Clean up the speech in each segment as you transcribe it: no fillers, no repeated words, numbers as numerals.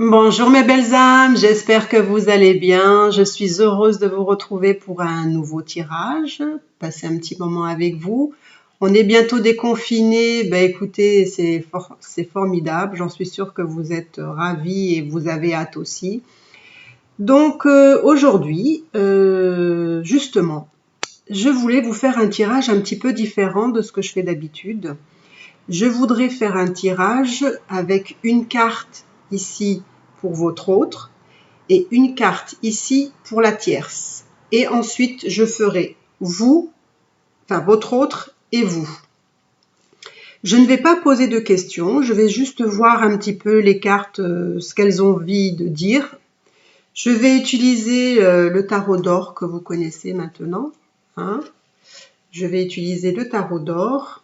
Bonjour mes belles âmes, j'espère que vous allez bien. Je suis heureuse de vous retrouver pour un nouveau tirage, passer un petit moment avec vous. On est bientôt déconfinés, écoutez, c'est formidable. J'en suis sûre que vous êtes ravis et vous avez hâte aussi. Donc aujourd'hui, justement, je voulais vous faire un tirage un petit peu différent de ce que je fais d'habitude. Je voudrais faire un tirage avec une carte ici pour votre autre et une carte ici pour la tierce. Et ensuite, je ferai vous, enfin votre autre et vous. Je ne vais pas poser de questions, je vais juste voir un petit peu les cartes, ce qu'elles ont envie de dire. Je vais utiliser le tarot d'or que vous connaissez maintenant. Hein. Je vais utiliser le tarot d'or,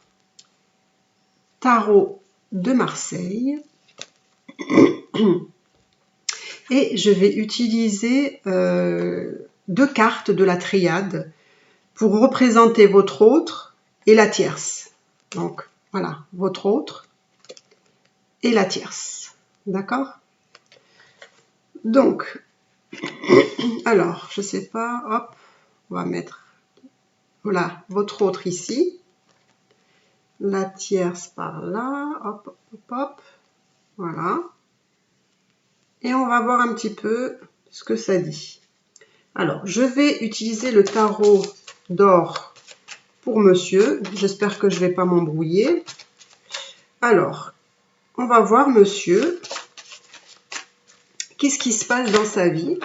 tarot de Marseille. Et je vais utiliser deux cartes de la triade pour représenter votre autre et la tierce. Donc voilà, votre autre et la tierce. D'accord? Donc, alors, je sais pas, hop, on va mettre, voilà, votre autre ici, la tierce par là, hop, hop, hop, voilà. Et on va voir un petit peu ce que ça dit. Alors, je vais utiliser le tarot d'or pour monsieur. J'espère que je ne vais pas m'embrouiller. Alors, on va voir monsieur. Qu'est-ce qui se passe dans sa vie?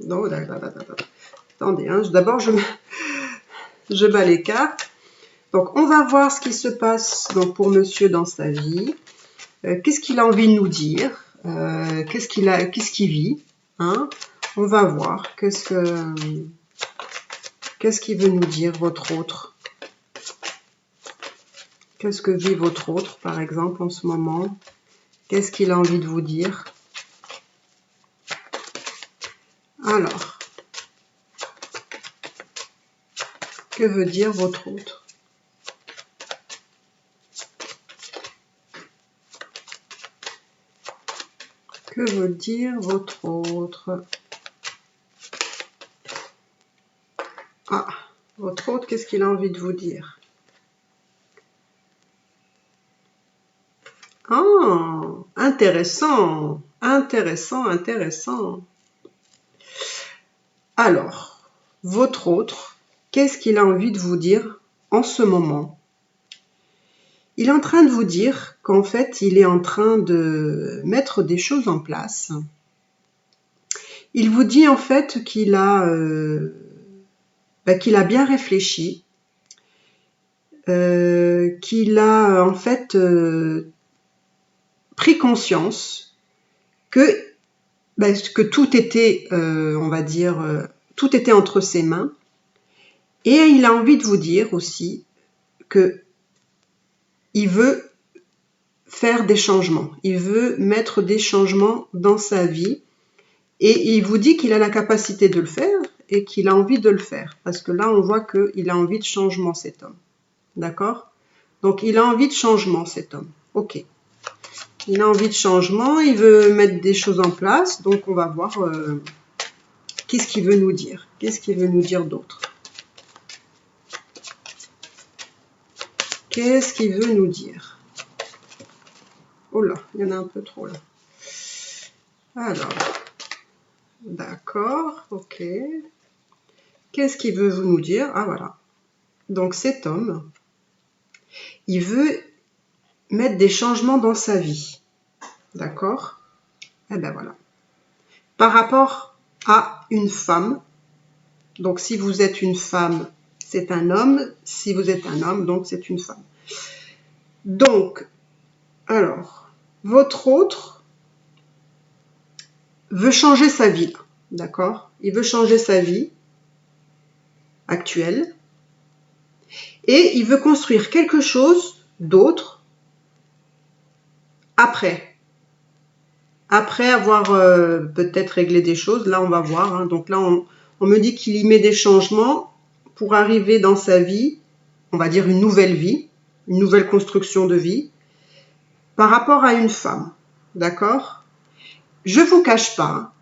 Non, attendez, hein, d'abord je bats les cartes. Donc, on va voir ce qui se passe donc, pour monsieur dans sa vie. Qu'est-ce qu'il a envie de nous dire? Qu'est-ce qu'il vit? Hein? On va voir. Qu'est-ce qu'il veut nous dire, votre autre? Qu'est-ce que vit votre autre, par exemple, en ce moment? Qu'est-ce qu'il a envie de vous dire? Alors, que veut dire votre autre? Que veut dire votre autre? Ah, votre autre, qu'est-ce qu'il a envie de vous dire? Ah, intéressant, intéressant, intéressant. Alors, votre autre, qu'est-ce qu'il a envie de vous dire en ce moment? Il est en train de vous dire qu'en fait, il est en train de mettre des choses en place. Il vous dit en fait qu'il a bien réfléchi, qu'il a en fait pris conscience que tout était, on va dire, tout était entre ses mains. Et il a envie de vous dire aussi que il veut faire des changements. Il veut mettre des changements dans sa vie. Et il vous dit qu'il a la capacité de le faire et qu'il a envie de le faire. Parce que là, on voit qu'il a envie de changement, cet homme. D'accord? Donc, il a envie de changement, cet homme. Ok. Il a envie de changement, il veut mettre des choses en place. Donc, on va voir qu'est-ce qu'il veut nous dire. Qu'est-ce qu'il veut nous dire d'autre? Qu'est-ce qu'il veut nous dire? Oh là, il y en a un peu trop là. Alors, d'accord, ok. Qu'est-ce qu'il veut nous dire? Ah voilà. Donc cet homme, il veut mettre des changements dans sa vie. D'accord? Eh ben voilà. Par rapport à une femme, donc si vous êtes une femme, c'est un homme. Si vous êtes un homme, donc c'est une femme. Donc, alors, votre autre veut changer sa vie. D'accord? Il veut changer sa vie actuelle. Et il veut construire quelque chose d'autre après. Après avoir peut-être réglé des choses, là on va voir. Hein. Donc là on me dit qu'il y met des changements pour arriver dans sa vie, on va dire une nouvelle vie, une nouvelle construction de vie, par rapport à une femme. D'accord? je vous cache pas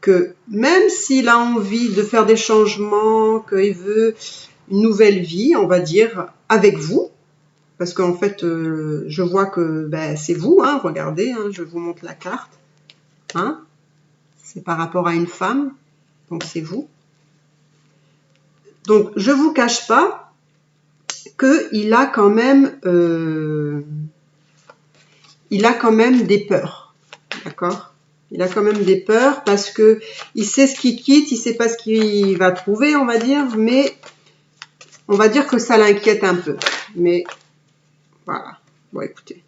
que même s'il a envie de faire des changements, qu'il veut une nouvelle vie, on va dire, avec vous, parce qu'en fait, je vois que ben, c'est vous, hein, regardez, hein, je vous montre la carte. Hein, c'est par rapport à une femme, donc c'est vous. Donc, je ne vous cache pas qu'il a quand même, des peurs, d'accord? Il a quand même des peurs parce que il sait ce qu'il quitte, il sait pas ce qu'il va trouver, on va dire, mais on va dire que ça l'inquiète un peu. Mais voilà, bon écoutez,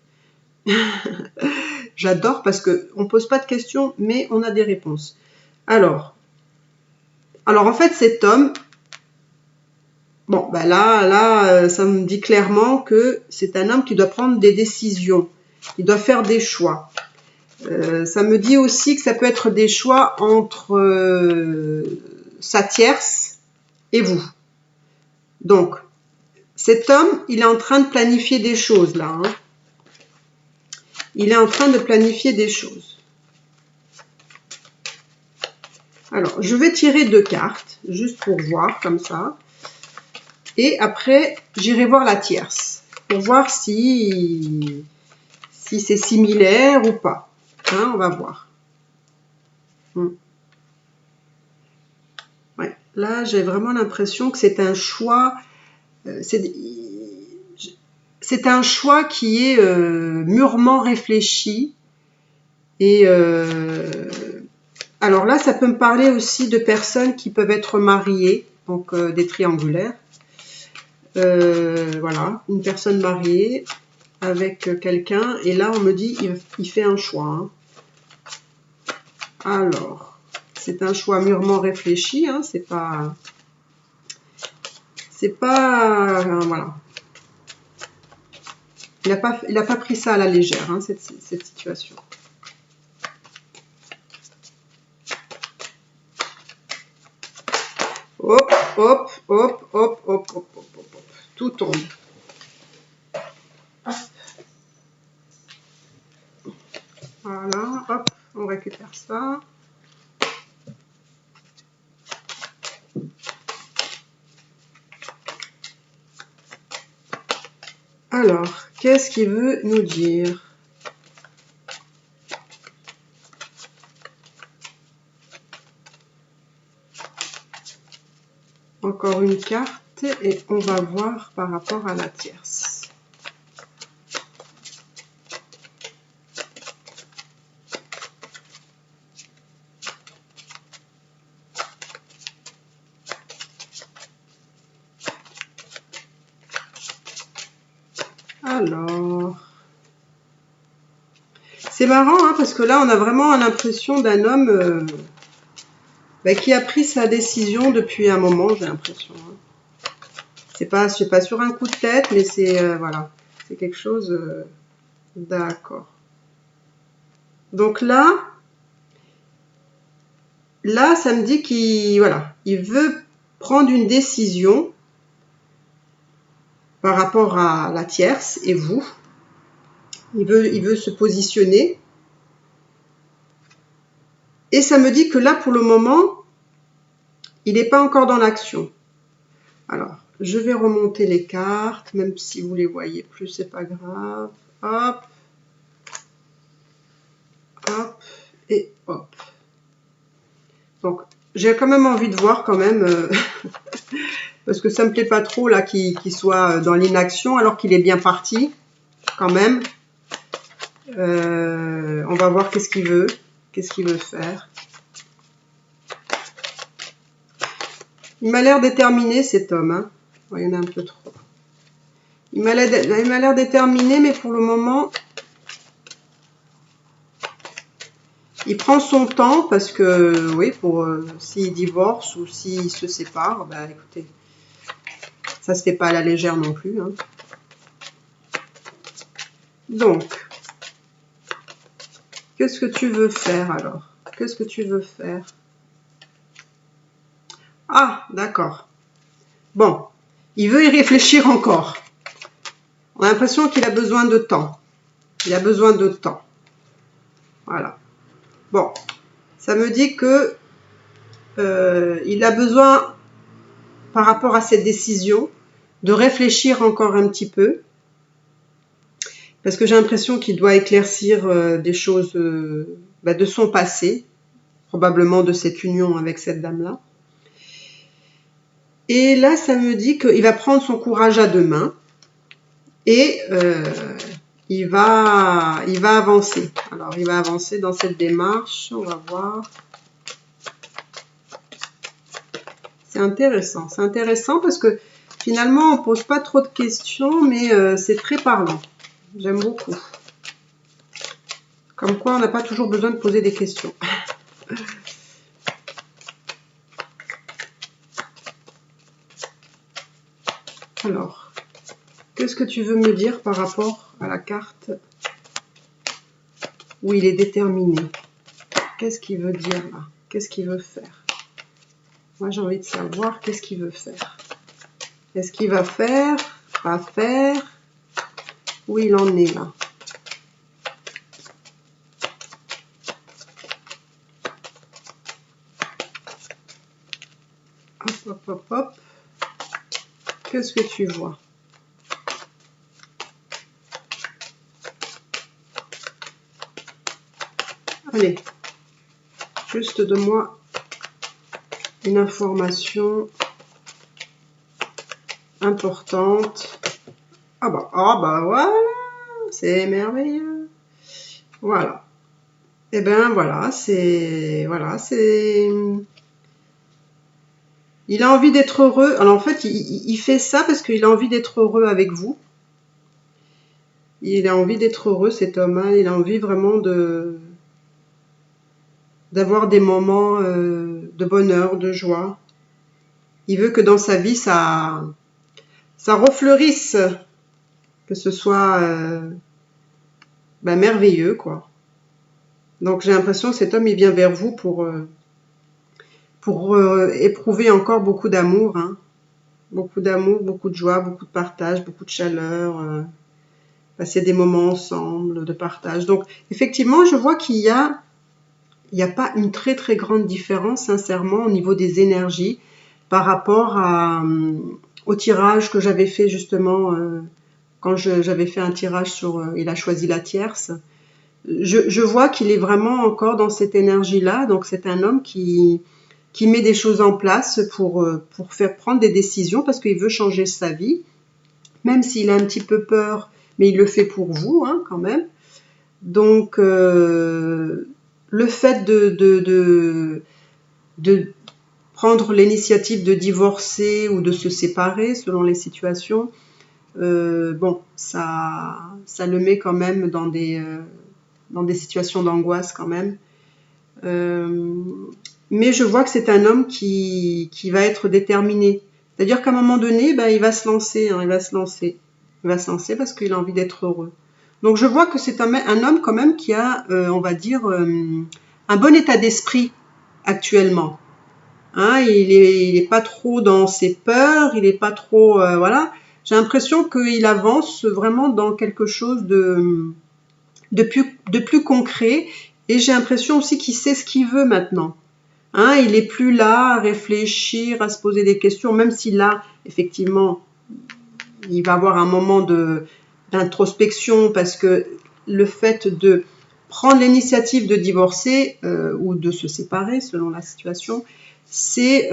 j'adore parce que on pose pas de questions, mais on a des réponses. Alors en fait, cet homme, bon, ben là, ça me dit clairement que c'est un homme qui doit prendre des décisions, il doit faire des choix. Ça me dit aussi que ça peut être des choix entre sa tierce et vous. Donc, cet homme, il est en train de planifier des choses là. Hein. Il est en train de planifier des choses. Alors, je vais tirer 2 cartes, juste pour voir comme ça. Et après, j'irai voir la tierce, pour voir si c'est similaire ou pas. Hein, on va voir. Ouais. Là, j'ai vraiment l'impression que c'est un choix. C'est un choix qui est mûrement réfléchi. Et alors là, ça peut me parler aussi de personnes qui peuvent être mariées, donc des triangulaires. Voilà, une personne mariée avec quelqu'un. Et là, on me dit, il fait un choix. Hein. Alors, c'est un choix mûrement réfléchi. Hein, c'est pas, voilà. Il n'a pas pris ça à la légère, hein, cette situation. Hop, hop, hop, hop, hop, hop, hop, hop, hop. Tout tombe. Voilà, hop, on récupère ça. Alors, qu'est-ce qu'il veut nous dire? Encore une carte et on va voir par rapport à la tierce. Alors, c'est marrant hein, parce que là on a vraiment l'impression d'un homme qui a pris sa décision depuis un moment, j'ai l'impression. Hein. C'est pas sur un coup de tête, mais c'est voilà, c'est quelque chose. D'accord. Donc là, ça me dit qu'il il veut prendre une décision par rapport à la tierce et vous. Il veut se positionner. Et ça me dit que là, pour le moment, il n'est pas encore dans l'action. Alors, je vais remonter les cartes, même si vous les voyez plus, c'est pas grave. Hop. Hop. Et hop. Donc, j'ai quand même envie de voir quand même, parce que ça me plaît pas trop là qu'il soit dans l'inaction alors qu'il est bien parti, quand même. On va voir qu'est-ce qu'il veut faire. Il m'a l'air déterminé cet homme, hein. Oh, il y en a un peu trop. Il m'a l'air déterminé, mais pour le moment, il prend son temps parce que, oui, pour s'il divorce ou s'il se sépare, bah écoutez, ça se fait pas à la légère non plus. Hein. Donc, qu'est-ce que tu veux faire alors? Qu'est-ce que tu veux faire? Ah, d'accord. Bon, il veut y réfléchir encore. On a l'impression qu'il a besoin de temps. Il a besoin de temps. Voilà. Bon, ça me dit que il a besoin, par rapport à cette décision, de réfléchir encore un petit peu. Parce que j'ai l'impression qu'il doit éclaircir des choses de son passé, probablement de cette union avec cette dame-là. Et là, ça me dit qu'il va prendre son courage à deux mains et il va avancer. Alors, il va avancer dans cette démarche. On va voir. C'est intéressant parce que finalement, on ne pose pas trop de questions, mais c'est très parlant. J'aime beaucoup. Comme quoi, on n'a pas toujours besoin de poser des questions. Alors, qu'est-ce que tu veux me dire par rapport à la carte où il est déterminé? Qu'est-ce qu'il veut dire là? Qu'est-ce qu'il veut faire? Moi, j'ai envie de savoir qu'est-ce qu'il veut faire. Est-ce qu'il va faire? Pas faire? Où il en est là? Hop. Qu'est-ce que tu vois? Allez, juste donne-moi une information importante. Ah bah voilà, c'est merveilleux. Voilà. Et ben voilà, c'est il a envie d'être heureux. Alors en fait, il fait ça parce qu'il a envie d'être heureux avec vous. Il a envie d'être heureux, cet homme, hein. Il a envie vraiment d'avoir des moments de bonheur, de joie. Il veut que dans sa vie, ça refleurisse, que ce soit merveilleux, quoi. Donc j'ai l'impression que cet homme, il vient vers vous pour éprouver encore beaucoup d'amour, hein. Beaucoup d'amour, beaucoup de joie, beaucoup de partage, beaucoup de chaleur, passer des moments ensemble, de partage. Donc effectivement, je vois qu'il y a pas une très très grande différence, sincèrement, au niveau des énergies par rapport au tirage que j'avais fait justement quand j'avais fait un tirage sur il a choisi la tierce. Je vois qu'il est vraiment encore dans cette énergie-là. Donc c'est un homme qui met des choses en place pour faire prendre des décisions parce qu'il veut changer sa vie, même s'il a un petit peu peur, mais il le fait pour vous, hein, quand même. Donc le fait de prendre l'initiative de divorcer ou de se séparer selon les situations, bon, ça le met quand même dans des situations d'angoisse quand même. Mais je vois que c'est un homme qui va être déterminé. C'est-à-dire qu'à un moment donné, il va se lancer, hein, il va se lancer parce qu'il a envie d'être heureux. Donc je vois que c'est un homme quand même qui a, on va dire, un bon état d'esprit actuellement. Hein, il est pas trop dans ses peurs, il est pas trop, voilà. J'ai l'impression qu'il avance vraiment dans quelque chose de plus concret. Et j'ai l'impression aussi qu'il sait ce qu'il veut maintenant. Hein, il est plus là à réfléchir, à se poser des questions, même si là, effectivement, il va avoir un moment d'introspection parce que le fait de prendre l'initiative de divorcer ou de se séparer selon la situation, c'est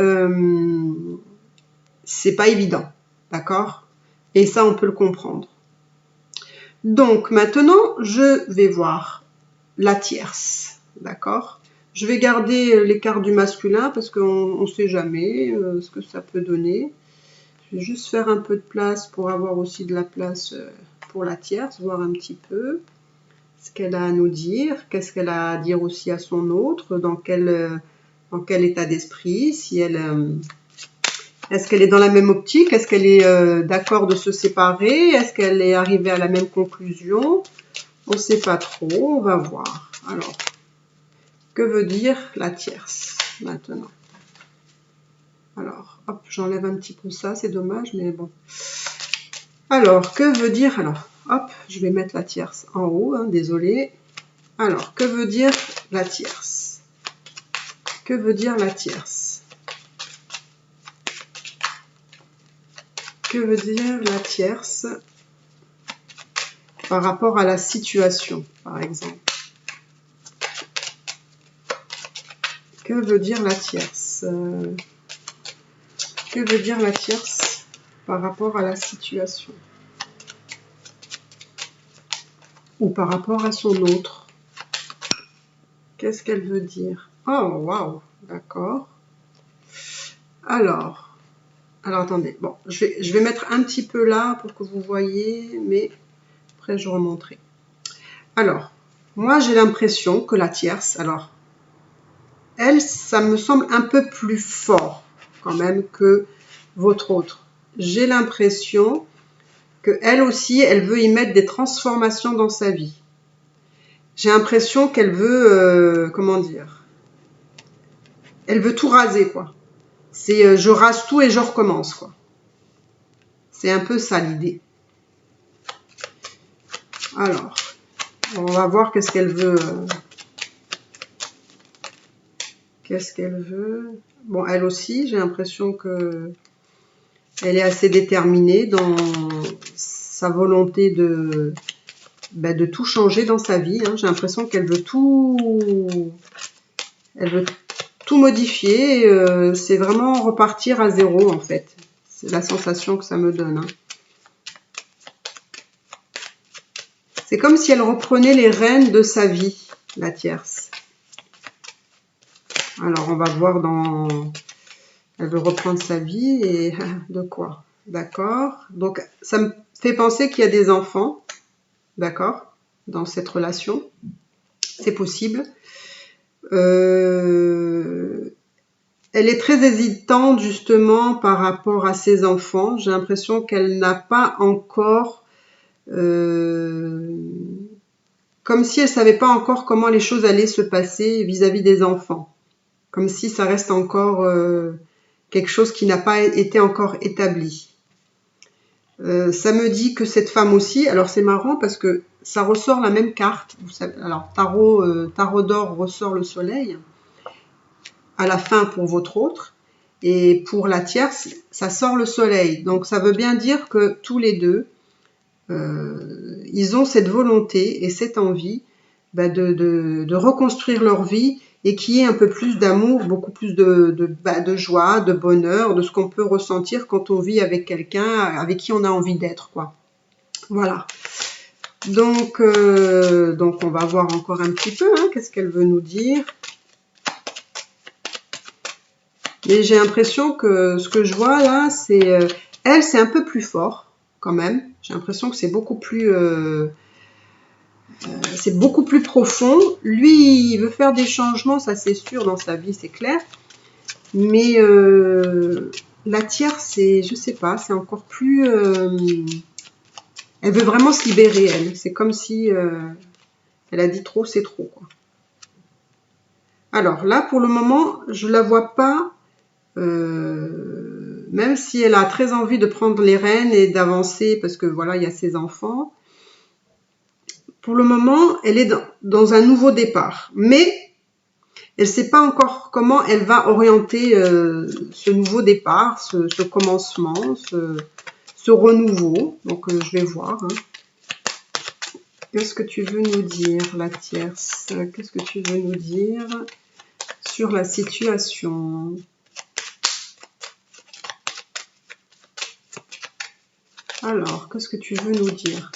pas évident, d'accord? Et ça, on peut le comprendre. Donc maintenant, je vais voir la tierce, d'accord? Je vais garder les cartes du masculin parce qu'on ne sait jamais ce que ça peut donner. Je vais juste faire un peu de place pour avoir aussi de la place pour la tierce, voir un petit peu ce qu'elle a à nous dire, qu'est-ce qu'elle a à dire aussi à son autre, dans quel état d'esprit, si elle... est-ce qu'elle est dans la même optique? Est-ce qu'elle est d'accord de se séparer? Est-ce qu'elle est arrivée à la même conclusion? On ne sait pas trop, on va voir. Alors, que veut dire la tierce maintenant? Alors, hop, j'enlève un petit peu ça, c'est dommage, mais bon. Alors, que veut dire... Alors, hop, je vais mettre la tierce en haut, hein, désolé. Alors, que veut dire la tierce? Que veut dire la tierce? Que veut dire la tierce par rapport à la situation, par exemple? Que veut dire la tierce? Que veut dire la tierce par rapport à la situation? Ou par rapport à son autre? Qu'est-ce qu'elle veut dire? Oh, waouh, d'accord. Alors, attendez, bon, je vais mettre un petit peu là pour que vous voyez, mais après je remonterai. Alors, moi j'ai l'impression que la tierce, alors, elle, ça me semble un peu plus fort quand même que votre autre. J'ai l'impression que elle aussi, elle veut y mettre des transformations dans sa vie. J'ai l'impression qu'elle veut, comment dire, elle veut tout raser, quoi. C'est je rase tout et je recommence, quoi. C'est un peu ça l'idée. Alors, on va voir qu'est-ce qu'elle veut. Qu'est-ce qu'elle veut? Bon, elle aussi, j'ai l'impression que elle est assez déterminée dans sa volonté de tout changer dans sa vie. Hein. J'ai l'impression qu'elle veut tout modifier. C'est vraiment repartir à zéro, en fait. C'est la sensation que ça me donne. Hein. C'est comme si elle reprenait les rênes de sa vie, la tierce. Alors, on va voir dans... Elle veut reprendre sa vie et de quoi? D'accord. Donc, ça me fait penser qu'il y a des enfants, d'accord, dans cette relation. C'est possible. Elle est très hésitante, justement, par rapport à ses enfants. J'ai l'impression qu'elle n'a pas encore... comme si elle ne savait pas encore comment les choses allaient se passer vis-à-vis des enfants. Comme si ça reste encore quelque chose qui n'a pas été encore établi. Ça me dit que cette femme aussi, alors c'est marrant parce que ça ressort la même carte. Vous savez, alors tarot d'or ressort le soleil à la fin pour votre autre et pour la tierce ça sort le soleil. Donc ça veut bien dire que tous les deux ils ont cette volonté et cette envie de reconstruire leur vie et qu'il y ait un peu plus d'amour, beaucoup plus de joie, de bonheur, de ce qu'on peut ressentir quand on vit avec quelqu'un avec qui on a envie d'être, quoi. Voilà. Donc on va voir encore un petit peu, hein, qu'est-ce qu'elle veut nous dire. Mais j'ai l'impression que ce que je vois là, c'est... elle, c'est un peu plus fort, quand même. J'ai l'impression que c'est beaucoup plus profond. Lui, il veut faire des changements, ça c'est sûr, dans sa vie, c'est clair. Mais la tierce, c'est, je sais pas, c'est encore plus... elle veut vraiment se libérer, elle. C'est comme si elle a dit trop, c'est trop, quoi. Alors là, pour le moment, je la vois pas... même si elle a très envie de prendre les rênes et d'avancer, parce que voilà, il y a ses enfants, pour le moment, elle est dans un nouveau départ. Mais elle ne sait pas encore comment elle va orienter ce nouveau départ, ce commencement, ce renouveau. Donc, je vais voir. Hein. Qu'est-ce que tu veux nous dire, la tierce? Qu'est-ce que tu veux nous dire sur la situation? Alors, qu'est-ce que tu veux nous dire?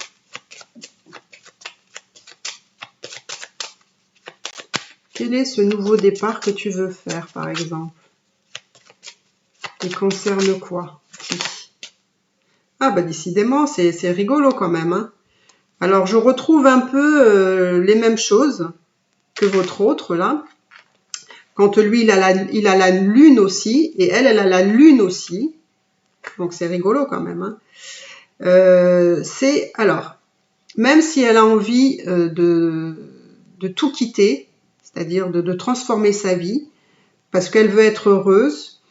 Quel est ce nouveau départ que tu veux faire, par exemple? Il concerne quoi? Ah, bah décidément, c'est rigolo quand même. Hein. Alors, je retrouve un peu les mêmes choses que votre autre, là. Quand lui, il a la lune aussi, et elle a la lune aussi. Donc, c'est rigolo quand même. Hein. Alors, même si elle a envie de tout quitter, c'est-à-dire de transformer sa vie, parce qu'elle veut être heureuse,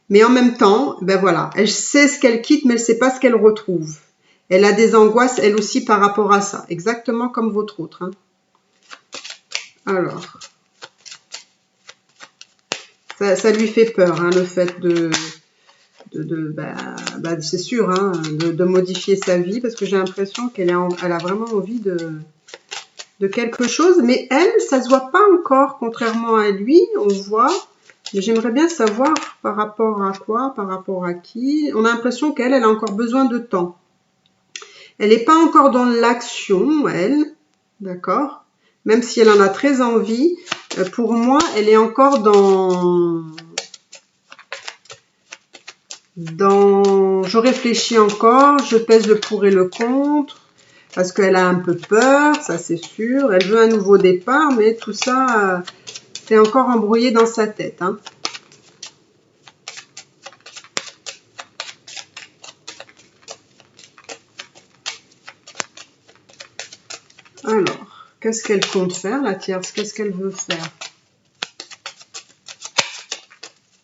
mais en même temps, ben voilà, elle sait ce qu'elle quitte, mais elle ne sait pas ce qu'elle retrouve. Elle a des angoisses, elle aussi, par rapport à ça, exactement comme votre autre. Hein. Alors, ça lui fait peur, hein, le fait c'est sûr, hein, de modifier sa vie, parce que j'ai l'impression qu'elle a vraiment envie de quelque chose, mais elle, ça se voit pas encore, contrairement à lui, on voit, mais j'aimerais bien savoir par rapport à quoi, par rapport à qui. On a l'impression qu'elle, elle a encore besoin de temps. Elle n'est pas encore dans l'action, elle, d'accord? Même si elle en a très envie, pour moi, elle est encore dans je réfléchis encore, je pèse le pour et le contre, parce qu'elle a un peu peur, ça c'est sûr. Elle veut un nouveau départ, mais tout ça, c'est encore embrouillé dans sa tête, hein. Alors, qu'est-ce qu'elle compte faire, la tierce? Qu'est-ce qu'elle veut faire?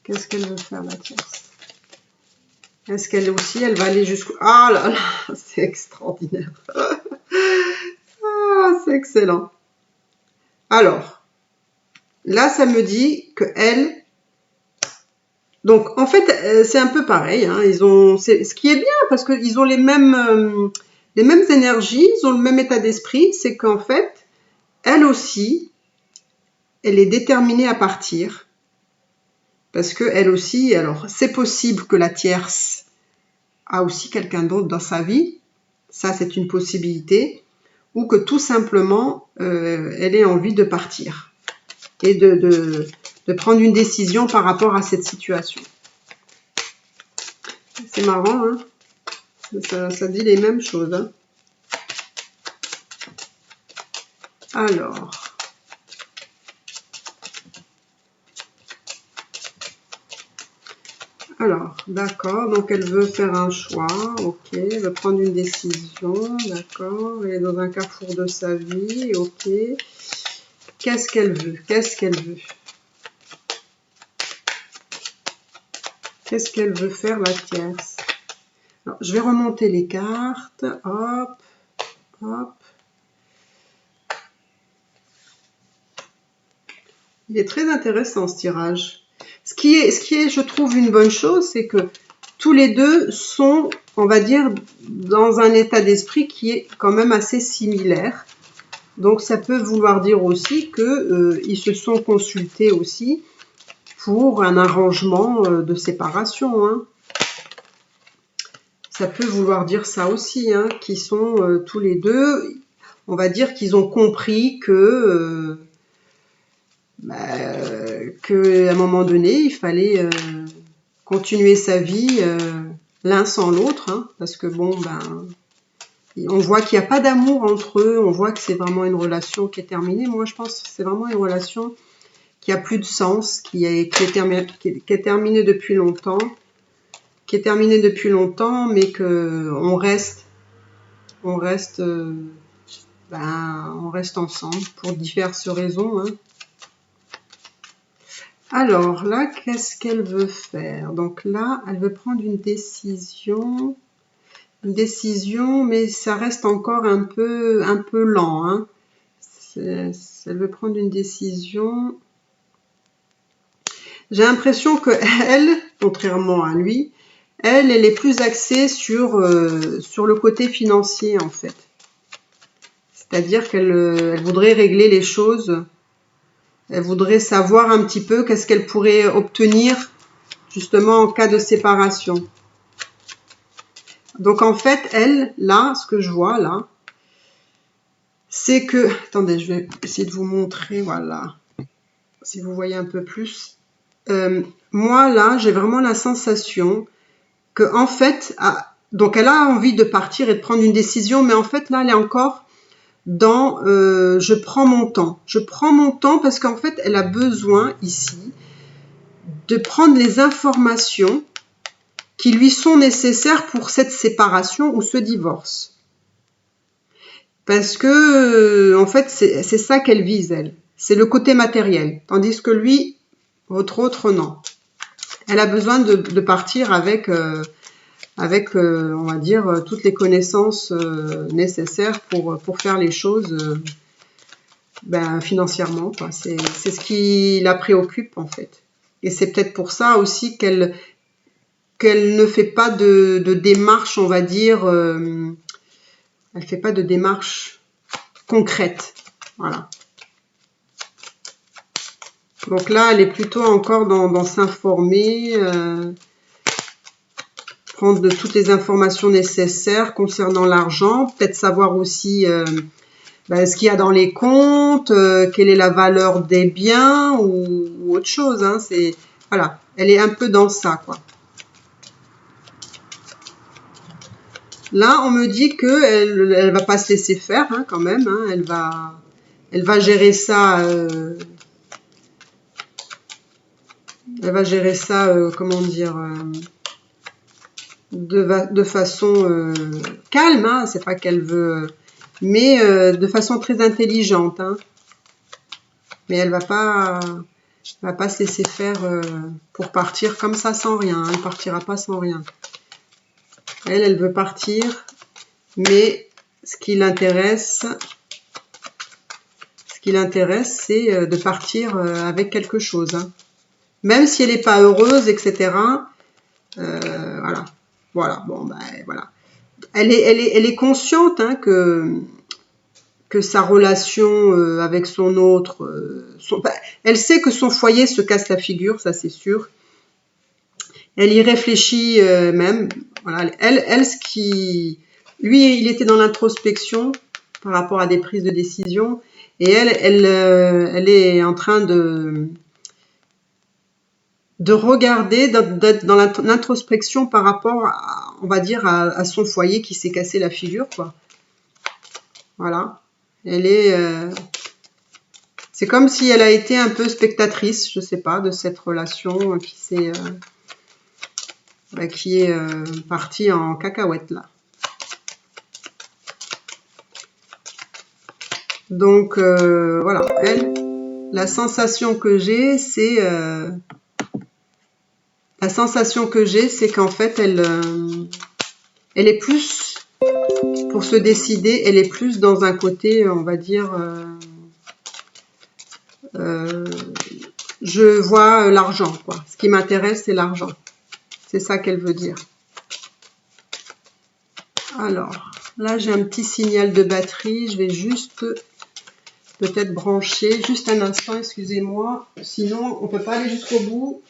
Qu'est-ce qu'elle veut faire, la tierce? Est-ce qu'elle aussi, elle va aller jusqu'au... Ah là là, c'est extraordinaire. Ah, c'est excellent. Alors, là, ça me dit que elle... Donc, en fait, c'est un peu pareil, hein. Ce qui est bien, parce qu'ils ont les mêmes énergies, ils ont le même état d'esprit, c'est qu'en fait, elle aussi, elle est déterminée à partir. Parce que elle aussi, alors, c'est possible que la tierce a aussi quelqu'un d'autre dans sa vie. Ça, c'est une possibilité. Ou que tout simplement, elle ait envie de partir. Et de prendre une décision par rapport à cette situation. C'est marrant, hein? Ça dit les mêmes choses, hein? Alors, d'accord, donc elle veut faire un choix, ok, elle veut prendre une décision, d'accord, elle est dans un carrefour de sa vie, ok. Qu'est-ce qu'elle veut? Qu'est-ce qu'elle veut? Qu'est-ce qu'elle veut faire, la tierce? Alors, je vais remonter les cartes, hop, hop. Il est très intéressant, ce tirage. Ce qui est, je trouve, une bonne chose, c'est que tous les deux sont, on va dire, dans un état d'esprit qui est quand même assez similaire. Donc, ça peut vouloir dire aussi qu'ils se sont consultés aussi pour un arrangement de séparation, hein. Ça peut vouloir dire ça aussi, hein, qu'ils sont tous les deux, on va dire qu'ils ont compris que... qu'à un moment donné, il fallait continuer sa vie l'un sans l'autre, hein, parce que bon, on voit qu'il n'y a pas d'amour entre eux, on voit que c'est vraiment une relation qui est terminée. Moi, je pense que c'est vraiment une relation qui a plus de sens, qui est terminée depuis longtemps, mais que on reste ensemble pour diverses raisons, hein. Alors là, qu'est-ce qu'elle veut faire? Donc là, elle veut prendre une décision, mais ça reste encore un peu lent, hein. Elle veut prendre une décision. J'ai l'impression que elle, contrairement à lui, elle est plus axée sur le côté financier, en fait. C'est-à-dire qu'elle voudrait régler les choses. Elle voudrait savoir un petit peu qu'est-ce qu'elle pourrait obtenir justement en cas de séparation. Donc en fait, elle, là, ce que je vois là, c'est que... Attendez, je vais essayer de vous montrer, voilà, si vous voyez un peu plus. Moi, là, j'ai vraiment la sensation que en fait, donc elle a envie de partir et de prendre une décision, mais en fait, là, elle est encore dans je prends mon temps. Je prends mon temps parce qu'en fait, elle a besoin ici de prendre les informations qui lui sont nécessaires pour cette séparation ou ce divorce. Parce que, en fait, c'est ça qu'elle vise, elle. C'est le côté matériel. Tandis que lui, votre autre, non. Elle a besoin de partir avec, on va dire, toutes les connaissances nécessaires pour faire les choses ben, financièrement, quoi. C'est ce qui la préoccupe, en fait. Et c'est peut-être pour ça aussi qu'elle ne fait pas de démarche, on va dire, elle fait pas de démarche concrète. Voilà. Donc là, elle est plutôt encore dans s'informer, prendre toutes les informations nécessaires concernant l'argent, peut-être savoir aussi ce qu'il y a dans les comptes, quelle est la valeur des biens ou autre chose. Hein. Voilà, elle est un peu dans ça, quoi. Là, on me dit qu'elle elle va pas se laisser faire, hein, quand même. Hein. Elle va gérer ça. Elle va gérer ça, comment dire, de façon calme. Hein. C'est pas qu'elle veut, mais de façon très intelligente. Hein. Mais elle va pas se laisser faire pour partir comme ça sans rien. Elle partira pas sans rien. Elle veut partir, mais ce qui l'intéresse, c'est de partir avec quelque chose. Hein. Même si elle n'est pas heureuse, etc. Voilà. Voilà. Bon, ben voilà. Elle est consciente, hein, que sa relation avec son autre, elle sait que son foyer se casse la figure, ça c'est sûr. Elle y réfléchit même. Voilà. Lui, il était dans l'introspection par rapport à des prises de décision, et elle est en train de regarder, d'être dans l'introspection par rapport, on va dire, à son foyer qui s'est cassé la figure, quoi. Voilà. C'est comme si elle a été un peu spectatrice, je sais pas, de cette relation qui est partie en cacahuète, là. Donc, voilà. La sensation que j'ai, c'est qu'en fait, elle est plus, pour se décider, elle est plus dans un côté, on va dire, je vois l'argent, quoi. Ce qui m'intéresse, c'est l'argent. C'est ça qu'elle veut dire. Alors, là, j'ai un petit signal de batterie. Je vais juste peut-être brancher. Juste un instant, excusez-moi. Sinon, on ne peut pas aller jusqu'au bout.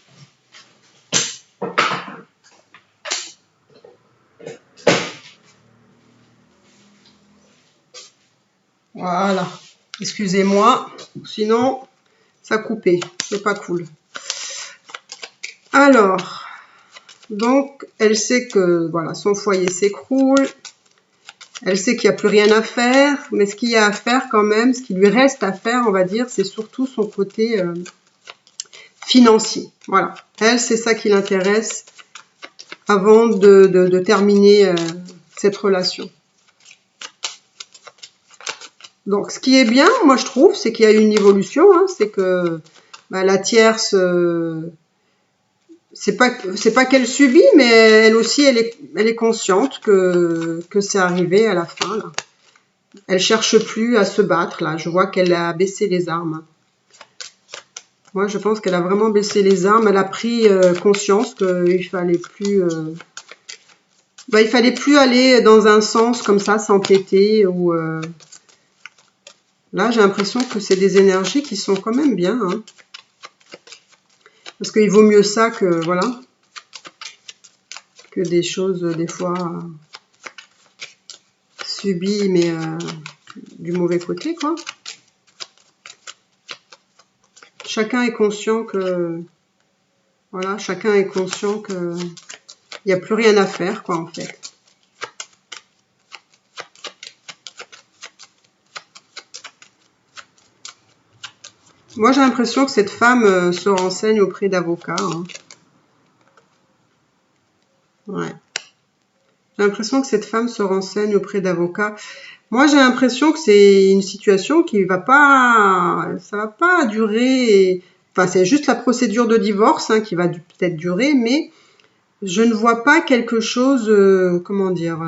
Voilà. Excusez-moi. Sinon, ça coupait. C'est pas cool. Alors, donc, elle sait que voilà, son foyer s'écroule. Elle sait qu'il n'y a plus rien à faire, mais ce qu'il y a à faire quand même, ce qui lui reste à faire, on va dire, c'est surtout son côté financier. Voilà. Elle, c'est ça qui l'intéresse avant de terminer cette relation. Donc, ce qui est bien, moi je trouve, c'est qu'il y a une évolution. Hein, c'est que la tierce, c'est pas qu'elle subit, mais elle aussi, elle est consciente que c'est arrivé à la fin. Là. Elle cherche plus à se battre. Là, je vois qu'elle a baissé les armes. Moi, je pense qu'elle a vraiment baissé les armes. Elle a pris conscience qu'il fallait plus. Il fallait plus aller dans un sens comme ça, s'entêter ou. Là, j'ai l'impression que c'est des énergies qui sont quand même bien. Hein. Parce qu'il vaut mieux ça que, voilà, que des choses, des fois, subies, mais du mauvais côté, quoi. Chacun est conscient que, voilà, chacun est conscient que il n'y a plus rien à faire, quoi, en fait. Moi, j'ai l'impression que cette femme se renseigne auprès d'avocats. Hein. Ouais. J'ai l'impression que cette femme se renseigne auprès d'avocats. Moi, j'ai l'impression que c'est une situation qui va pas, ça va pas durer. Enfin, c'est juste la procédure de divorce hein, qui va peut-être durer, mais je ne vois pas quelque chose, comment dire.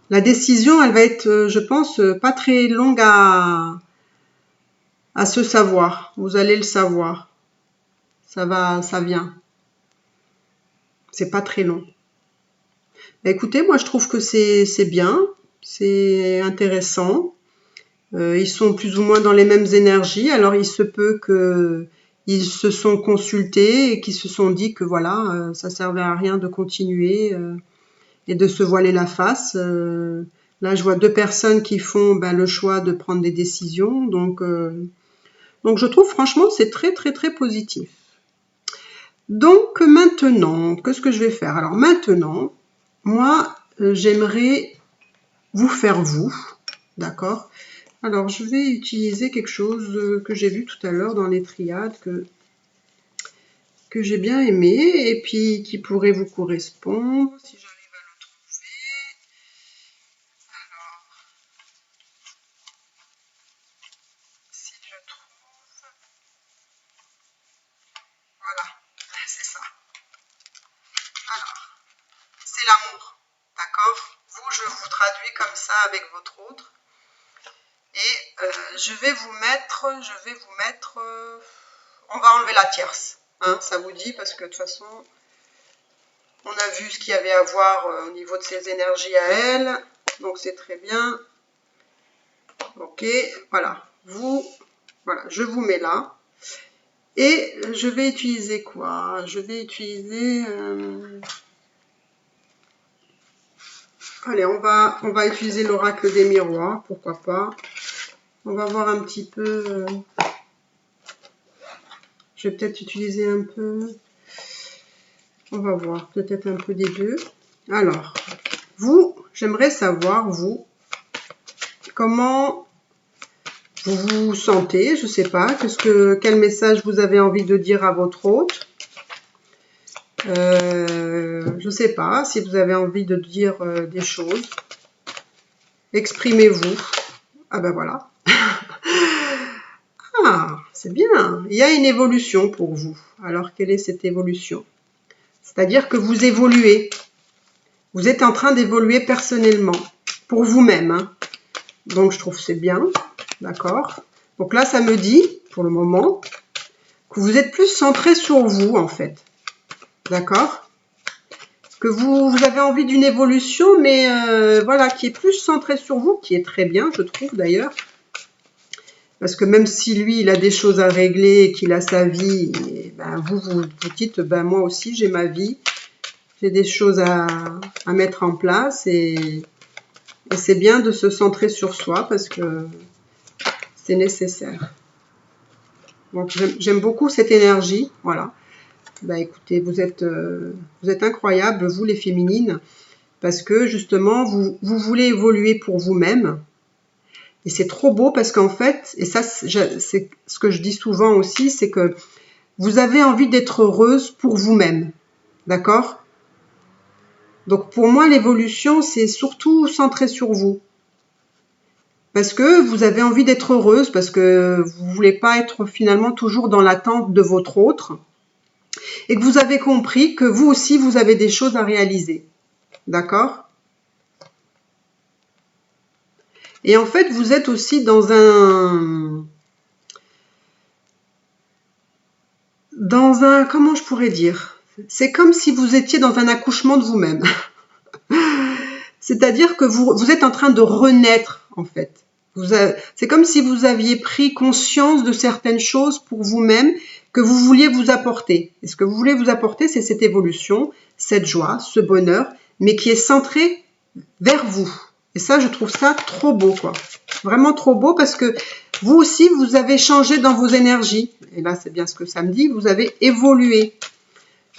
La décision, elle va être, je pense, pas très longue à se savoir. Vous allez le savoir. Ça vient. C'est pas très long. Écoutez, moi je trouve que c'est bien, c'est intéressant. Ils sont plus ou moins dans les mêmes énergies, alors il se peut que ils se sont consultés et qu'ils se sont dit que voilà, ça servait à rien de continuer et de se voiler la face. Là, je vois deux personnes qui font le choix de prendre des décisions, donc je trouve franchement c'est très très très positif. Donc maintenant, qu'est-ce que je vais faire? Alors maintenant, moi, j'aimerais vous faire vous, d'accord? Alors, je vais utiliser quelque chose que j'ai vu tout à l'heure dans les triades, que j'ai bien aimé, et puis qui pourrait vous correspondre, si j'arrive à le trouver. Alors, si je trouve... Voilà, c'est ça. Alors, c'est l'amour, d'accord? Vous, je vous traduis comme ça avec votre autre. Et je vais vous mettre, on va enlever la tierce, hein, ça vous dit, parce que de toute façon, on a vu ce qu'il y avait à voir au niveau de ses énergies à elle, donc c'est très bien. Ok, voilà, voilà, je vous mets là. Et je vais utiliser quoi? Je vais utiliser... allez, on va utiliser l'oracle des miroirs, pourquoi pas. On va voir un petit peu... je vais peut-être utiliser un peu... On va voir, peut-être un peu des deux. Alors, vous, j'aimerais savoir, vous, comment vous vous sentez, je sais pas, quel message vous avez envie de dire à votre hôte. Je sais pas si vous avez envie de dire des choses. Exprimez-vous. Ah ben voilà. Ah, c'est bien. Il y a une évolution pour vous. Alors, quelle est cette évolution? C'est-à-dire que vous évoluez. Vous êtes en train d'évoluer personnellement, pour vous-même, hein. Donc, je trouve que c'est bien. D'accord? Donc là, ça me dit, pour le moment, que vous êtes plus centré sur vous, en fait. D'accord? Que vous avez envie d'une évolution, mais voilà, qui est plus centré sur vous, qui est très bien, je trouve, d'ailleurs. Parce que même si lui, il a des choses à régler et qu'il a sa vie, et vous dites, moi aussi, j'ai ma vie, j'ai des choses à mettre en place, et c'est bien de se centrer sur soi parce que c'est nécessaire. Donc j'aime beaucoup cette énergie, voilà. Écoutez, vous êtes incroyables, vous les féminines, parce que justement, vous voulez évoluer pour vous-même. Et c'est trop beau parce qu'en fait, et ça c'est ce que je dis souvent aussi, c'est que vous avez envie d'être heureuse pour vous-même. D'accord? Donc pour moi, l'évolution, c'est surtout centré sur vous. Parce que vous avez envie d'être heureuse, parce que vous ne voulez pas être finalement toujours dans l'attente de votre autre. Et que vous avez compris que vous aussi, vous avez des choses à réaliser. D'accord? Et en fait, vous êtes aussi dans comment je pourrais dire? C'est comme si vous étiez dans un accouchement de vous-même. C'est-à-dire que vous êtes en train de renaître, en fait. C'est comme si vous aviez pris conscience de certaines choses pour vous-même que vous vouliez vous apporter. Et ce que vous voulez vous apporter, c'est cette évolution, cette joie, ce bonheur, mais qui est centré vers vous. Et ça, je trouve ça trop beau, quoi. Vraiment trop beau parce que vous aussi, vous avez changé dans vos énergies. Et là, c'est bien ce que ça me dit, vous avez évolué.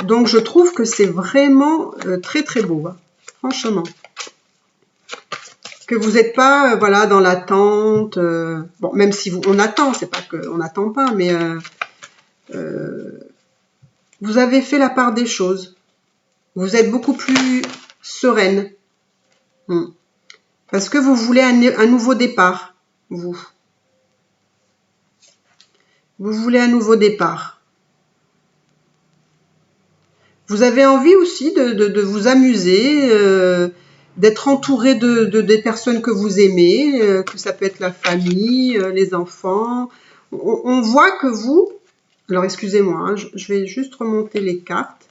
Donc, je trouve que c'est vraiment très, très beau, hein, franchement. Que vous n'êtes pas voilà, dans l'attente. Bon, même si on attend, c'est pas qu'on n'attend pas, mais vous avez fait la part des choses. Vous êtes beaucoup plus sereine. Parce que vous voulez un nouveau départ, vous. Vous voulez un nouveau départ. Vous avez envie aussi de vous amuser d'être entouré des personnes que vous aimez, que ça peut être la famille, les enfants. On voit que vous... Alors, excusez-moi, hein, je vais juste remonter les cartes.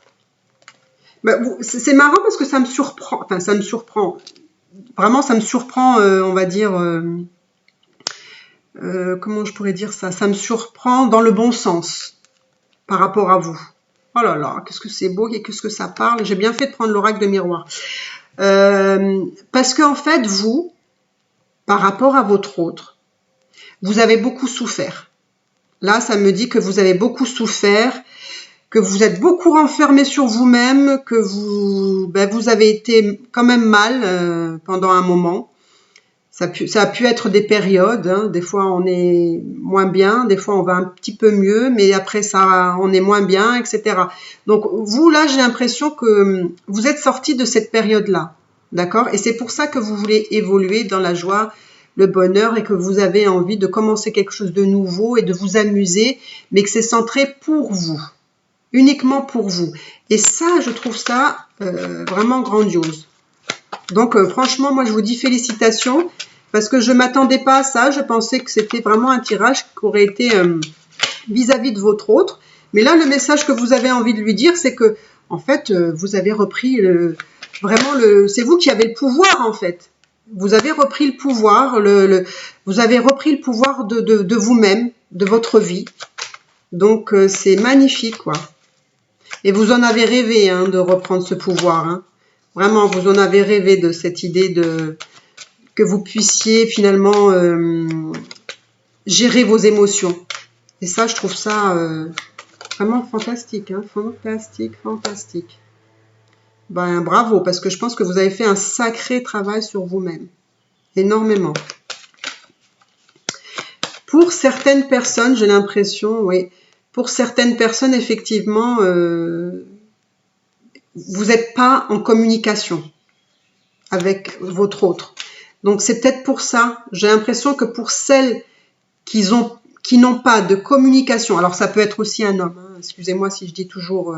Bah, c'est marrant parce que ça me surprend. Enfin, ça me surprend. Vraiment, ça me surprend, on va dire... comment je pourrais dire ça? Ça me surprend dans le bon sens par rapport à vous. Oh là là, qu'est-ce que c'est beau et qu'est-ce que ça parle. J'ai bien fait de prendre l'oracle de miroir. Parce qu'en fait, vous, par rapport à votre autre, vous avez beaucoup souffert. Là, ça me dit que vous avez beaucoup souffert, que vous êtes beaucoup renfermé sur vous-même, que vous avez été quand même mal pendant un moment. Ça a pu être des périodes, hein. Des fois on est moins bien, des fois on va un petit peu mieux, mais après ça on est moins bien, etc. Donc vous là, j'ai l'impression que vous êtes sorti de cette période-là, d'accord? Et c'est pour ça que vous voulez évoluer dans la joie, le bonheur et que vous avez envie de commencer quelque chose de nouveau et de vous amuser, mais que c'est centré pour vous, uniquement pour vous. Et ça, je trouve ça vraiment grandiose. Donc franchement, moi je vous dis félicitations parce que je ne m'attendais pas à ça. Je pensais que c'était vraiment un tirage qui aurait été vis-à-vis de votre autre. Mais là, le message que vous avez envie de lui dire, c'est que en fait, vous avez repris c'est vous qui avez le pouvoir en fait. Vous avez repris le pouvoir, vous avez repris le pouvoir de vous-même, de votre vie. Donc c'est magnifique quoi. Et vous en avez rêvé hein, de reprendre ce pouvoir. Hein. Vraiment, vous en avez rêvé de cette idée que vous puissiez finalement gérer vos émotions. Et ça, je trouve ça vraiment fantastique. Hein, fantastique, fantastique. Ben, bravo, parce que je pense que vous avez fait un sacré travail sur vous-même. Énormément. Pour certaines personnes, j'ai l'impression, oui, pour certaines personnes, effectivement, vous n'êtes pas en communication avec votre autre. Donc c'est peut-être pour ça, j'ai l'impression que pour celles qui n'ont pas de communication, alors ça peut être aussi un homme, hein, excusez-moi si je dis toujours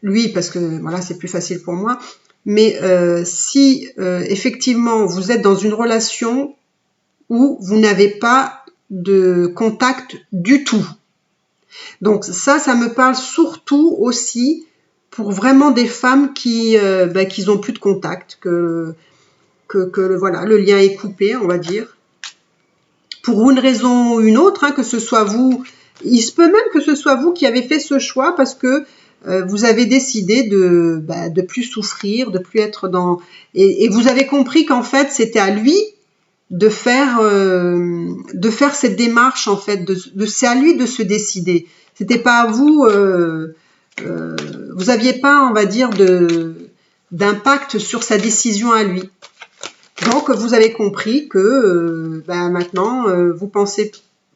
lui parce que voilà c'est plus facile pour moi, mais si effectivement vous êtes dans une relation où vous n'avez pas de contact du tout, donc ça me parle surtout aussi pour vraiment des femmes qui n'ont plus de contact, que voilà, le lien est coupé, on va dire. Pour une raison ou une autre, hein, que ce soit vous, il se peut même que ce soit vous qui avez fait ce choix parce que vous avez décidé de plus souffrir, de plus être dans... Et vous avez compris qu'en fait, c'était à lui de faire cette démarche, en fait, c'est à lui de se décider. C'était pas à vous... vous n'aviez pas, on va dire, d'impact sur sa décision à lui. Donc, vous avez compris que maintenant, vous pensez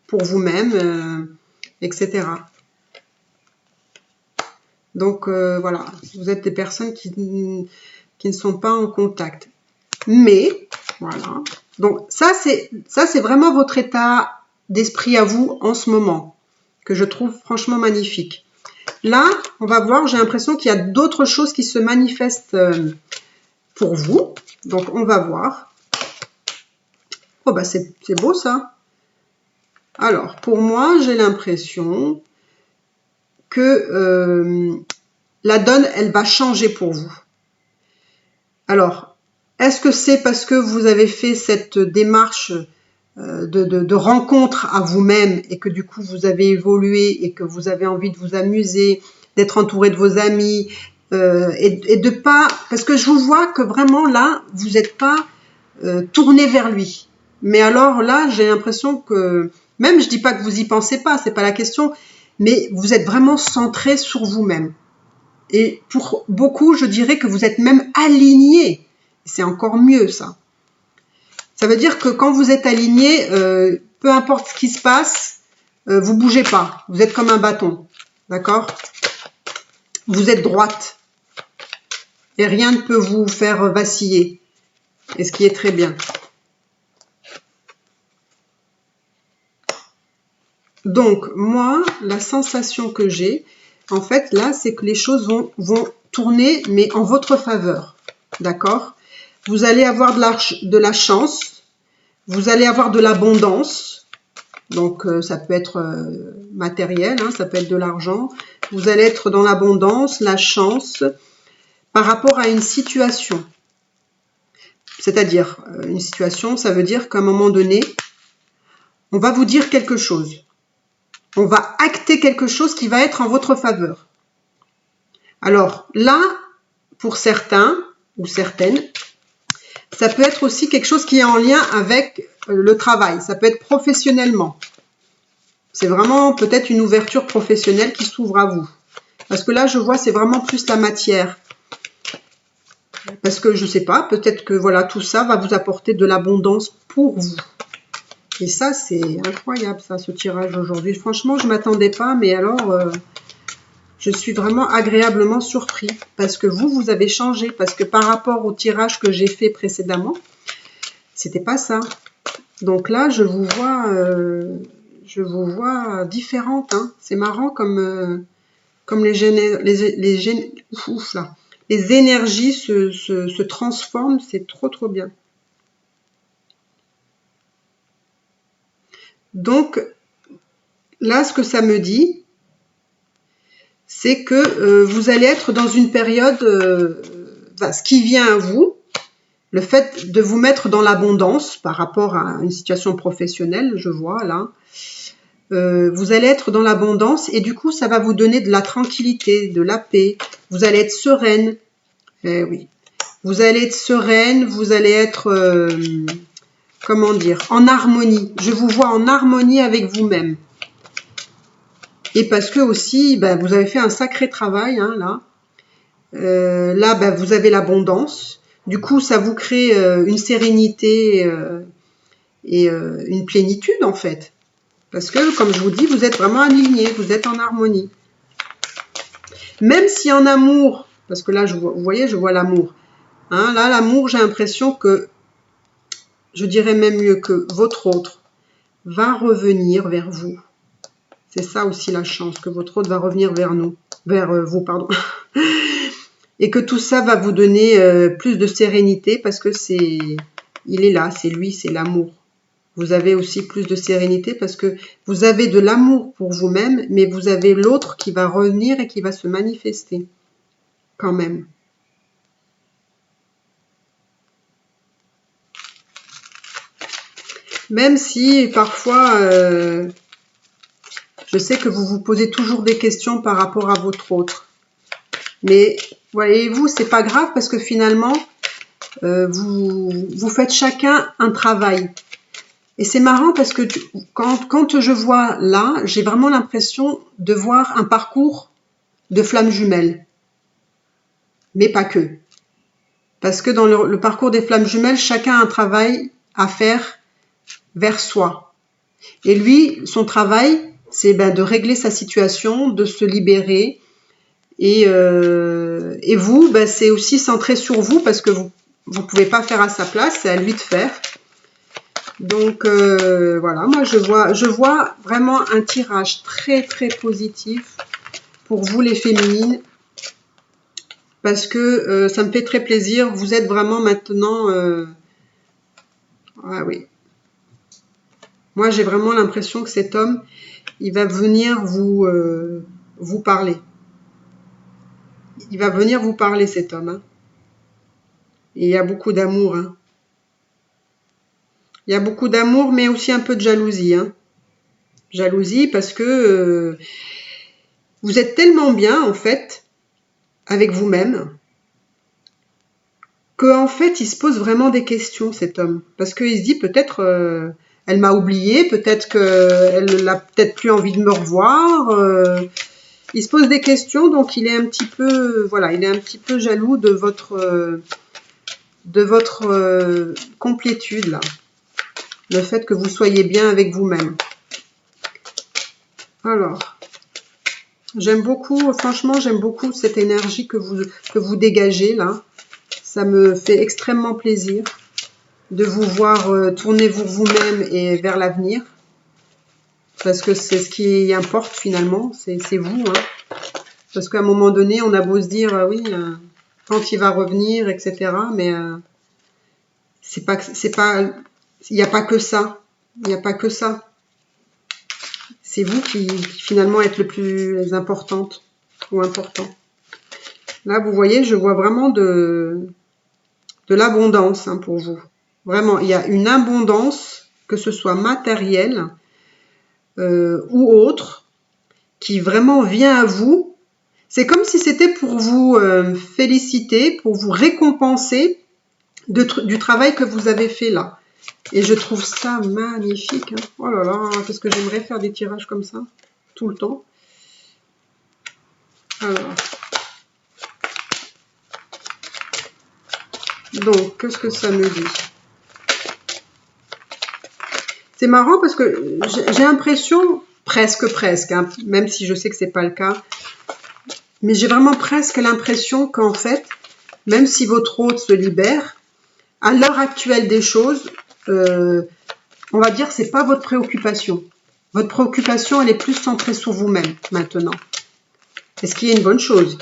pour vous-même, etc. Donc, voilà, vous êtes des personnes qui ne sont pas en contact. Mais, voilà. Donc, ça, c'est vraiment votre état d'esprit à vous en ce moment, que je trouve franchement magnifique. Là, on va voir, j'ai l'impression qu'il y a d'autres choses qui se manifestent pour vous. Donc, on va voir. Oh, bah c'est beau ça. Alors, pour moi, j'ai l'impression que la donne, elle va changer pour vous. Alors, est-ce que c'est parce que vous avez fait cette démarche de rencontre à vous-même et que du coup, vous avez évolué et que vous avez envie de vous amuser, d'être entouré de vos amis et de pas... Parce que je vous vois que vraiment là, vous n'êtes pas tourné vers lui. Mais alors là, j'ai l'impression que, même je dis pas que vous y pensez pas, c'est pas la question, mais vous êtes vraiment centré sur vous-même. Et pour beaucoup, je dirais que vous êtes même aligné. C'est encore mieux ça. Ça veut dire que quand vous êtes aligné, peu importe ce qui se passe, vous bougez pas. Vous êtes comme un bâton, d'accord? Vous êtes droite. Et rien ne peut vous faire vaciller. Et ce qui est très bien. Donc, moi, la sensation que j'ai, en fait, là, c'est que les choses vont tourner, mais en votre faveur. D'accord? Vous allez avoir de la chance. Vous allez avoir de l'abondance. Donc, ça peut être matériel, hein, ça peut être de l'argent. Vous allez être dans l'abondance, la chance, par rapport à une situation. C'est-à-dire, une situation, ça veut dire qu'à un moment donné, on va vous dire quelque chose. On va acter quelque chose qui va être en votre faveur. Alors là, pour certains ou certaines, ça peut être aussi quelque chose qui est en lien avec le travail. Ça peut être professionnellement. C'est vraiment peut-être une ouverture professionnelle qui s'ouvre à vous. Parce que là, je vois, c'est vraiment plus la matière. Parce que je ne sais pas, peut-être que voilà, tout ça va vous apporter de l'abondance pour vous. Et ça, c'est incroyable, ça, ce tirage aujourd'hui. Franchement, je ne m'attendais pas, mais alors, je suis vraiment agréablement surpris. Parce que vous avez changé. Parce que par rapport au tirage que j'ai fait précédemment, c'était pas ça. Donc là, je vous vois différente. Hein. C'est marrant comme les énergies se transforment. C'est trop, trop bien. Donc, là, ce que ça me dit, c'est que vous allez être dans une période, ce qui vient à vous, le fait de vous mettre dans l'abondance par rapport à une situation professionnelle, je vois là, vous allez être dans l'abondance et du coup, ça va vous donner de la tranquillité, de la paix. Vous allez être sereine. Eh oui. Vous allez être sereine, vous allez être, comment dire, en harmonie. Je vous vois en harmonie avec vous-même. Et parce que aussi, vous avez fait un sacré travail, hein, là. Là, vous avez l'abondance. Du coup, ça vous crée une sérénité et une plénitude, en fait. Parce que, comme je vous dis, vous êtes vraiment alignés, vous êtes en harmonie. Même si en amour, parce que là, vous voyez, je vois l'amour. Hein, là, l'amour, j'ai l'impression que, je dirais même mieux que votre autre va revenir vers vous. C'est ça aussi la chance, que votre autre va revenir vers vous, pardon. Et que tout ça va vous donner plus de sérénité parce que il est là, c'est lui, c'est l'amour. Vous avez aussi plus de sérénité parce que vous avez de l'amour pour vous-même, mais vous avez l'autre qui va revenir et qui va se manifester quand même. Même si parfois, je sais que vous vous posez toujours des questions par rapport à votre autre. Mais voyez-vous, c'est pas grave parce que finalement, vous faites chacun un travail. Et c'est marrant parce que quand je vois là, j'ai vraiment l'impression de voir un parcours de flammes jumelles. Mais pas que. Parce que dans le parcours des flammes jumelles, chacun a un travail à faire vers soi. Et lui, son travail, c'est de régler sa situation, de se libérer. Et vous, c'est aussi centré sur vous parce que vous ne pouvez pas faire à sa place, c'est à lui de faire. Donc voilà, moi je vois vraiment un tirage très très positif pour vous les féminines parce que ça me fait très plaisir. Vous êtes vraiment maintenant, ah oui. Moi j'ai vraiment l'impression que cet homme, il va venir vous parler. Il va venir vous parler cet homme. Hein. Et il y a beaucoup d'amour. Hein. Il y a beaucoup d'amour, mais aussi un peu de jalousie. Hein. Jalousie parce que vous êtes tellement bien, en fait, avec vous-même, qu'en fait, il se pose vraiment des questions, cet homme. Parce qu'il se dit, peut-être, elle m'a oublié, peut-être qu'elle n'a peut-être plus envie de me revoir. Il se pose des questions, donc il est un petit peu, voilà, il est un petit peu jaloux de votre complétude, là. Le fait que vous soyez bien avec vous-même. Alors, j'aime beaucoup, franchement, j'aime beaucoup cette énergie que vous dégagez, là. Ça me fait extrêmement plaisir de vous voir tourner vers vous-même et vers l'avenir. Parce que c'est ce qui importe, finalement, c'est vous. Hein. Parce qu'à un moment donné, on a beau se dire, oui, quand il va revenir, etc. Mais il n'y a pas que ça. Il n'y a pas que ça. C'est vous qui finalement êtes le plus importante ou important. Là, vous voyez, je vois vraiment de l'abondance hein, pour vous. Vraiment, il y a une abondance, que ce soit matérielle ou autre, qui vraiment vient à vous. C'est comme si c'était pour vous féliciter, pour vous récompenser du travail que vous avez fait là. Et je trouve ça magnifique. Hein. Oh là là, parce que j'aimerais faire des tirages comme ça, tout le temps. Alors. Donc, qu'est-ce que ça me dit? C'est marrant parce que j'ai l'impression, presque, hein, même si je sais que c'est pas le cas, mais j'ai vraiment presque l'impression qu'en fait, même si votre hôte se libère, à l'heure actuelle des choses, on va dire c'est pas votre préoccupation. Votre préoccupation, elle est plus centrée sur vous-même maintenant. Est-ce qu'il y a une bonne chose?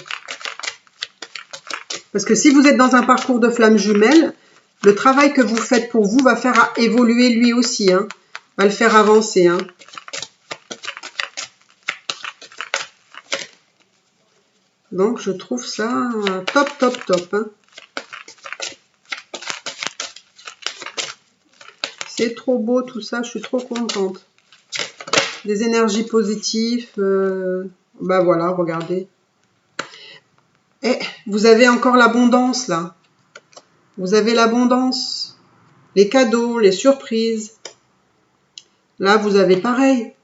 Parce que si vous êtes dans un parcours de flamme jumelle, le travail que vous faites pour vous va faire évoluer lui aussi, hein, va le faire avancer. Hein. Donc, je trouve ça top, top, top. Hein. C'est trop beau tout ça, je suis trop contente. Des énergies positives. Bah voilà, regardez. Et vous avez encore l'abondance là. Vous avez l'abondance. Les cadeaux, les surprises. Là, vous avez pareil.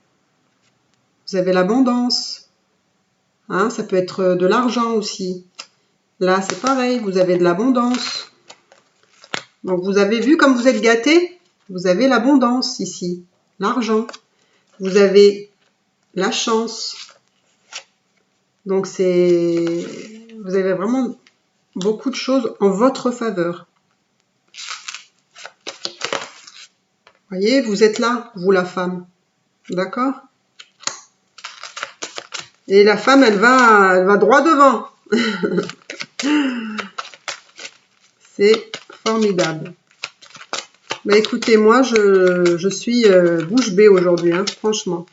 Vous avez l'abondance. Hein, ça peut être de l'argent aussi. Là, c'est pareil. Vous avez de l'abondance. Donc, vous avez vu comme vous êtes gâtés. Vous avez l'abondance ici. L'argent. Vous avez la chance. Donc, vous avez vraiment beaucoup de choses en votre faveur. Voyez, vous êtes là, vous la femme. D'accord? Et la femme, elle va droit devant. C'est formidable. Bah écoutez, moi, je suis bouche bée aujourd'hui, hein, franchement.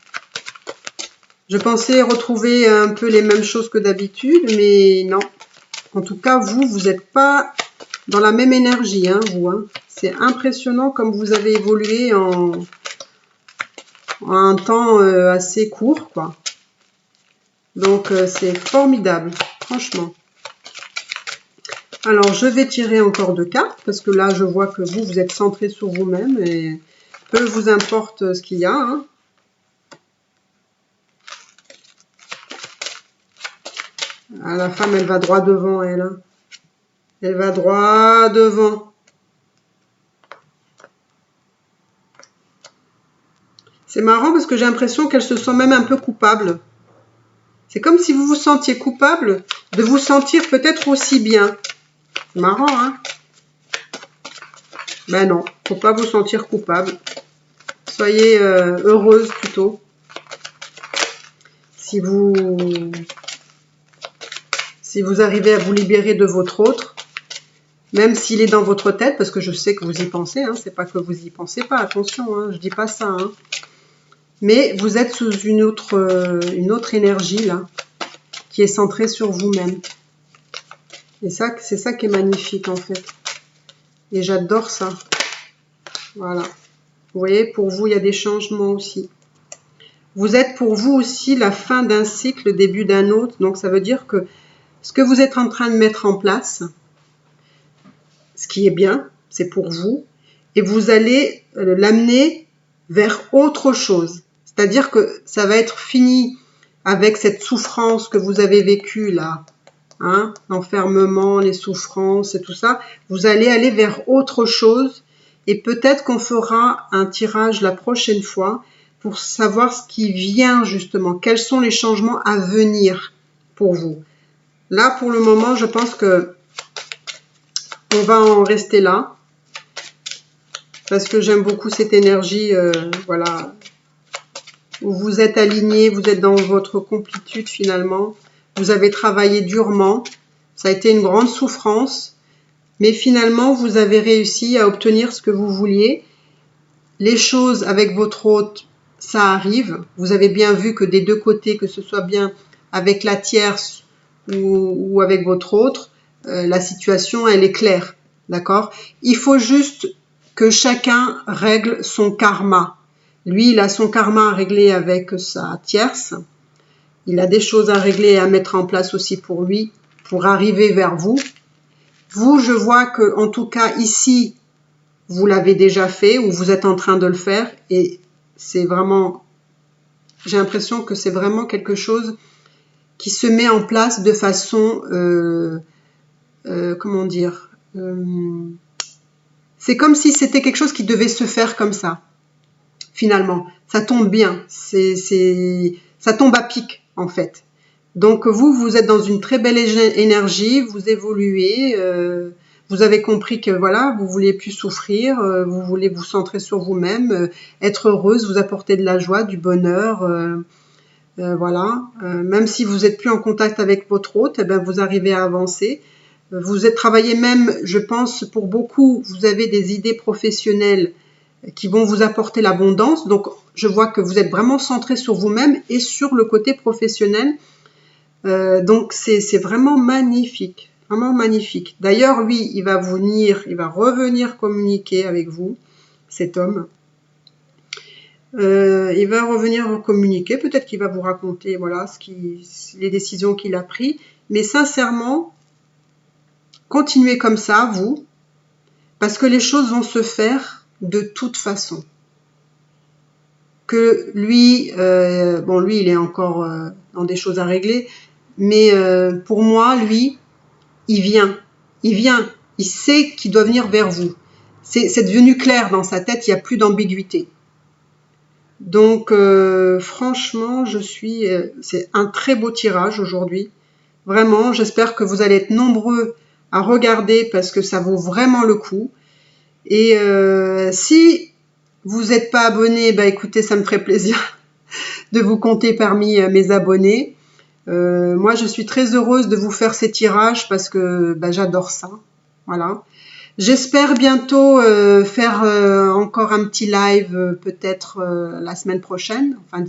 Je pensais retrouver un peu les mêmes choses que d'habitude, mais non. En tout cas, vous n'êtes pas dans la même énergie, hein, vous. Hein. C'est impressionnant comme vous avez évolué en un temps assez court, quoi. Donc, c'est formidable, franchement. Alors, je vais tirer encore 2 cartes, parce que là, je vois que vous êtes centré sur vous-même, et peu vous importe ce qu'il y a. Hein. Ah, la femme, elle va droit devant, elle. Hein. Elle va droit devant. C'est marrant parce que j'ai l'impression qu'elle se sent même un peu coupable. C'est comme si vous vous sentiez coupable de vous sentir peut-être aussi bien. C'est marrant, hein? Ben non, faut pas vous sentir coupable. Soyez heureuse plutôt. Si vous arrivez à vous libérer de votre autre, même s'il est dans votre tête, parce que je sais que vous y pensez, hein, c'est pas que vous y pensez pas, attention, hein, je dis pas ça. Hein. Mais vous êtes sous une autre énergie là, qui est centrée sur vous-même. Et ça, c'est ça qui est magnifique en fait. Et j'adore ça. Voilà. Vous voyez, pour vous, il y a des changements aussi. Vous êtes pour vous aussi la fin d'un cycle, le début d'un autre. Donc ça veut dire que ce que vous êtes en train de mettre en place, ce qui est bien, c'est pour vous. Et vous allez l'amener vers autre chose. C'est-à-dire que ça va être fini avec cette souffrance que vous avez vécue là. Hein, l'enfermement, les souffrances et tout ça. Vous allez aller vers autre chose. Et peut-être qu'on fera un tirage la prochaine fois pour savoir ce qui vient justement. Quels sont les changements à venir pour vous. Là, pour le moment, je pense que on va en rester là. Parce que j'aime beaucoup cette énergie, voilà, où vous êtes aligné, vous êtes dans votre complétude finalement. Vous avez travaillé durement. Ça a été une grande souffrance. mais finalement, vous avez réussi à obtenir ce que vous vouliez. Les choses avec votre hôte, ça arrive. Vous avez bien vu que des deux côtés, que ce soit bien avec la tierce ou avec votre hôte, la situation, elle est claire. D'accord? Il faut juste que chacun règle son karma. Lui, il a son karma à régler avec sa tierce. Il a des choses à régler et à mettre en place aussi pour lui, pour arriver vers vous. Vous, je vois que, en tout cas, ici, vous l'avez déjà fait ou vous êtes en train de le faire et c'est vraiment, j'ai l'impression que c'est vraiment quelque chose qui se met en place de façon, comment dire, c'est comme si c'était quelque chose qui devait se faire comme ça, finalement. Ça tombe bien, ça tombe à pic, en fait. Donc vous, vous êtes dans une très belle énergie, vous évoluez, vous avez compris que voilà, vous voulez plus souffrir, vous voulez vous centrer sur vous-même, être heureuse, vous apporter de la joie, du bonheur, voilà. Même si vous n'êtes plus en contact avec votre hôte, eh ben, vous arrivez à avancer. Vous êtes travaillé même, je pense, pour beaucoup, vous avez des idées professionnelles qui vont vous apporter l'abondance. Donc je vois que vous êtes vraiment centré sur vous-même et sur le côté professionnel. Donc c'est vraiment magnifique, vraiment magnifique. D'ailleurs, lui, il va revenir communiquer avec vous, cet homme. Il va revenir communiquer, peut-être qu'il va vous raconter voilà les décisions qu'il a prises. Mais sincèrement, continuez comme ça, vous, parce que les choses vont se faire de toute façon. Que lui, bon, lui, il est encore dans des choses à régler. Mais pour moi, lui, il vient, il sait qu'il doit venir vers vous. C'est devenu clair dans sa tête, il n'y a plus d'ambiguïté. Donc franchement, c'est un très beau tirage aujourd'hui. Vraiment, j'espère que vous allez être nombreux à regarder parce que ça vaut vraiment le coup. Et si vous n'êtes pas abonné, bah écoutez, ça me ferait plaisir de vous compter parmi mes abonnés. Moi, je suis très heureuse de vous faire ces tirages parce que bah, j'adore ça. Voilà. J'espère bientôt faire encore un petit live, peut-être la semaine prochaine. Enfin,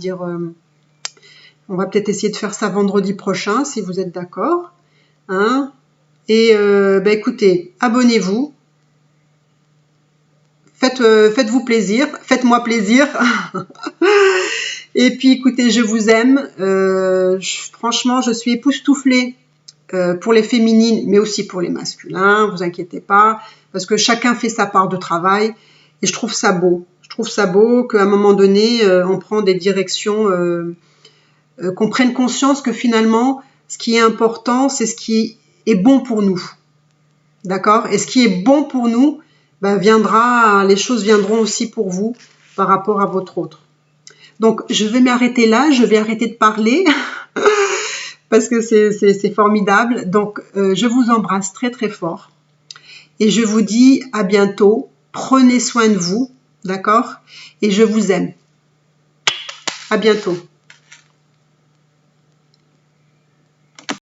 on va peut-être essayer de faire ça vendredi prochain, si vous êtes d'accord. Hein? Et bah, écoutez, abonnez-vous. Faites-vous plaisir. Faites-moi plaisir. Et puis, écoutez, je vous aime. Franchement, je suis époustouflée pour les féminines, mais aussi pour les masculins. Vous inquiétez pas, parce que chacun fait sa part de travail. Et je trouve ça beau. Je trouve ça beau qu'à un moment donné, on prend des directions, qu'on prenne conscience que finalement, ce qui est important, c'est ce qui est bon pour nous. D'accord? Et ce qui est bon pour nous, ben, les choses viendront aussi pour vous par rapport à votre autre. Donc, je vais m'arrêter là, je vais arrêter de parler parce que c'est formidable. Donc, je vous embrasse très très fort et je vous dis à bientôt. Prenez soin de vous, d'accord? Et je vous aime. À bientôt.